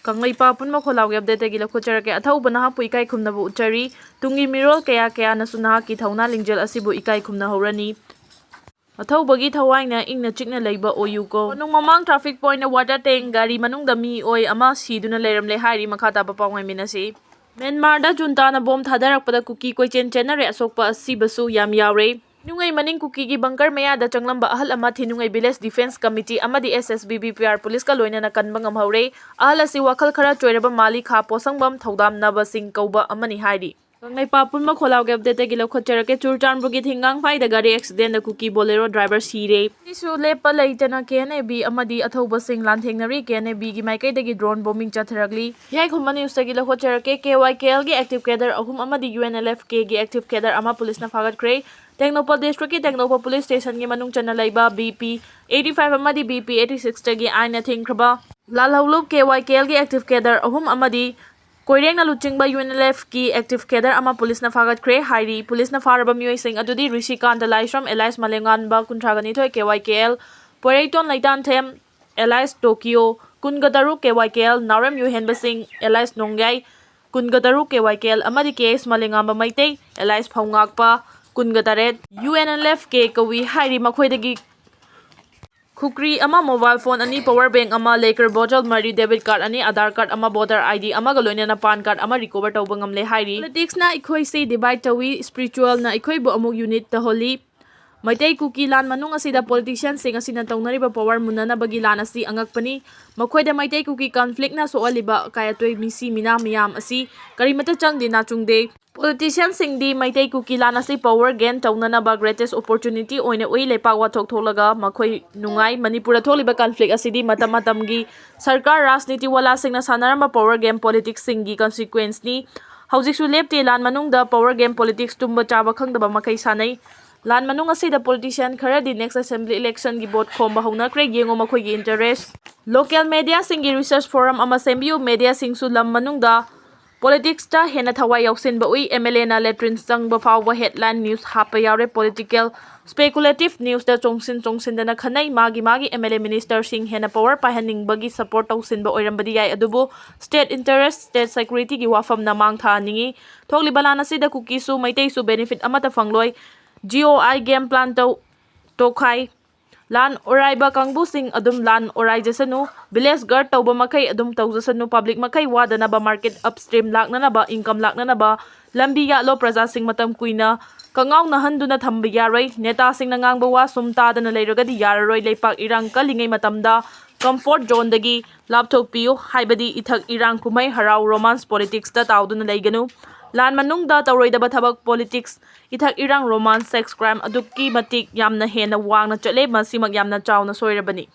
Kanglaipa punma kholaw update gi lakhochara ke Athouba nahakpu ikai khumnabu uchari tungi mirol kaya nasu nahaki thauna lingjel asibu ikai khumna horani Athouba gi thawaina ingna chikna leiba oyuko nung mamang traffic point na water tank gari manungda mi oi ama siduna leiramle hairi makhata ba pawai minasi Myanmar da junta na bom thadarakpada kuki Koichen chenare asokpa asibasu yam Yaore Nungai maning kuki gi bunker maya da changlamba ahal ama thinungai village defense committee amadi SSBBPR police ka loina na kanba ngamhaure ahal asi wakhal khara choiraba mali kha posangbam thodam naba sing kauba amani hairi Kangai papun ma kholaw ge update gi lokhochara ke churchan bugi thingang phai da gari accident da kuki bolero driver sire isu lepa leitana KNB amadi Athouba sing lan thengnari KNB gi maikai da gi drone bombing chatharagli yai khumani usta gi lokhochara ke KYKL gi active cadre ahum amadi UNLF K gi active cadre ama police na fagat kre Technopal district ki Technopal police station gi manung chana laiba BP 85 amadi BP 86 tagi aina thingkraba lalhawlup KYKL gi active cadre ahum amadi Koireng na luchingba UNLF ki active cadre ama police na fagat kre hairi police na faraba mioi sing adudi Rishikant Laisram Elias Malengan ba kuntragani thoi KYKL Poreiton Laitan Them Elias Tokyo Kungataru KYKL Naram Yuhenba Singh Elias Nongyai Kungataru KYKL amadi KS Malengamba Maitei Elias Phungakpa Kungataret UNLF ke kawi hairi makhoidagi Khukri ama mobile phone ani power bank ama laker bottle mari debit card ani Aadhaar card ama voter ID ama galoina na pan card ama recover tawba ngamle hairi politics na ikhoi se divide tawi spiritual na ikhoi bo amuk unit ta holi Maitai kuki lan manung asida politician sing asina tawnariba power munana bagi lan asi angakpani makhoida Maitai kuki conflict na soaliba kayatoi Misi Mina miyam asi karimata changdi na chungde Politician sing di Maitai kuki lan asi power gain tawnana ba greatest opportunity oina oi lepak wathok tholaga makhoi nungai Manipura tholiba conflict asidi matam-matamgi sarkar rajniti wala singna sanarama power game politics singi consequence ni haujiksu lepte lan manungda power game politics tumba chaba khangdaba makai sanai Lan manung asida politician khara di next assembly election gi vote khomba hona kre yengo makhoi gi interest local media singi research forum ama sembiu media singsu lam manungda politics ta hena thawai yauksin ba ui MLA na letrin sang ba fawwa headline news hapa Yaore political speculative news da chongsin dana khanai magi MLA minister sing hena power pahaning bagi support tausin ba oirambadi yai adubu state interest state security gi wafam na mang tha ningi thokli balana sida kuki su maitai su benefit amata fangloi GOI game plan tokhai lan oraiba kangbu sing adum lan orai jasanu village guard tawba makai adum tawjasanu public makai wadana ba market upstream lakna na ba income lakna na ba lambi ya lo praja sing matam kuina kangaw na handuna thamba yaroi neta sing na ngangba wa sumta dana leiragadi yararoi leipak irang kalingai matamda comfort zone dagi laptop piu haibadi ithak irang kumai harau romance politics ta tawduna leiganu Lan manungda tawroidaba thabak politics ithak irang romance sex crime adukki matik yamna hena wangna chale masimak yamna chawna soirabani